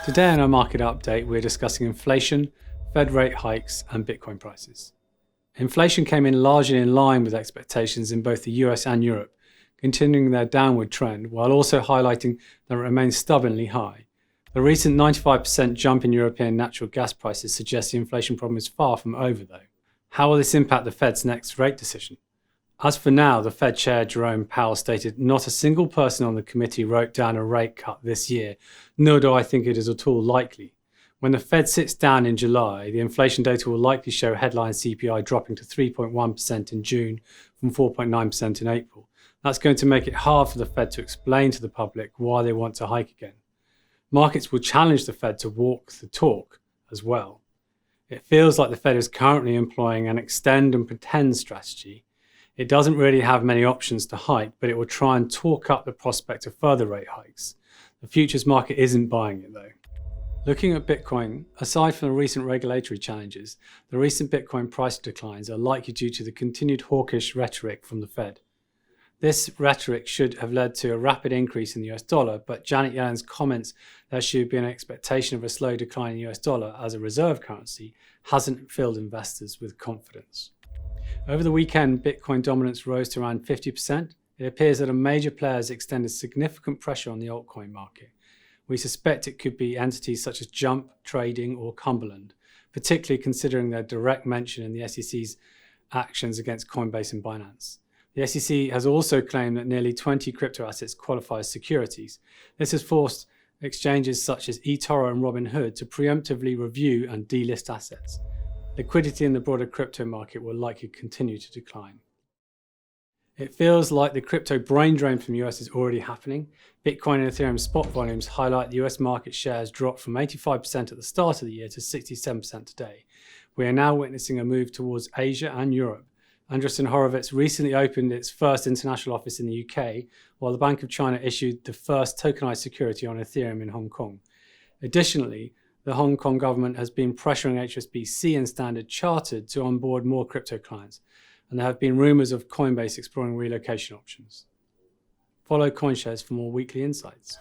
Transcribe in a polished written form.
Today in our market update, we're discussing inflation, Fed rate hikes, and Bitcoin prices. Inflation came in largely in line with expectations in both the US and Europe, continuing their downward trend while also highlighting that it remains stubbornly high. The recent 95% jump in European natural gas prices suggests the inflation problem is far from over, though. How will this impact the Fed's next rate decision? As for now, the Fed Chair Jerome Powell stated, "Not a single person on the committee wrote down a rate cut this year, nor do I think it is at all likely." When the Fed sits down in July, the inflation data will likely show headline CPI dropping to 3.1% in June from 4.9% in April. That's going to make it hard for the Fed to explain to the public why they want to hike again. Markets will challenge the Fed to walk the talk as well. It feels like the Fed is currently employing an extend and pretend strategy. It doesn't really have many options to hike, but it will try and talk up the prospect of further rate hikes. The futures market isn't buying it though. Looking at Bitcoin, aside from the recent regulatory challenges, the recent Bitcoin price declines are likely due to the continued hawkish rhetoric from the Fed. This rhetoric should have led to a rapid increase in the US dollar, but Janet Yellen's comments that there should be an expectation of a slow decline in the US dollar as a reserve currency hasn't filled investors with confidence. Over the weekend, Bitcoin dominance rose to around 50%. It appears that a major player has extended significant pressure on the altcoin market. We suspect it could be entities such as Jump, Trading, or Cumberland, particularly considering their direct mention in the SEC's actions against Coinbase and Binance. The SEC has also claimed that nearly 20 crypto assets qualify as securities. This has forced exchanges such as eToro and Robinhood to preemptively review and delist assets. Liquidity in the broader crypto market will likely continue to decline. It feels like the crypto brain drain from the US is already happening. Bitcoin and Ethereum spot volumes highlight the US market share has dropped from 85% at the start of the year to 67% today. We are now witnessing a move towards Asia and Europe. Andreessen Horowitz recently opened its first international office in the UK, while the Bank of China issued the first tokenized security on Ethereum in Hong Kong. Additionally, the Hong Kong government has been pressuring HSBC and Standard Chartered to onboard more crypto clients, and there have been rumors of Coinbase exploring relocation options. Follow CoinShares for more weekly insights.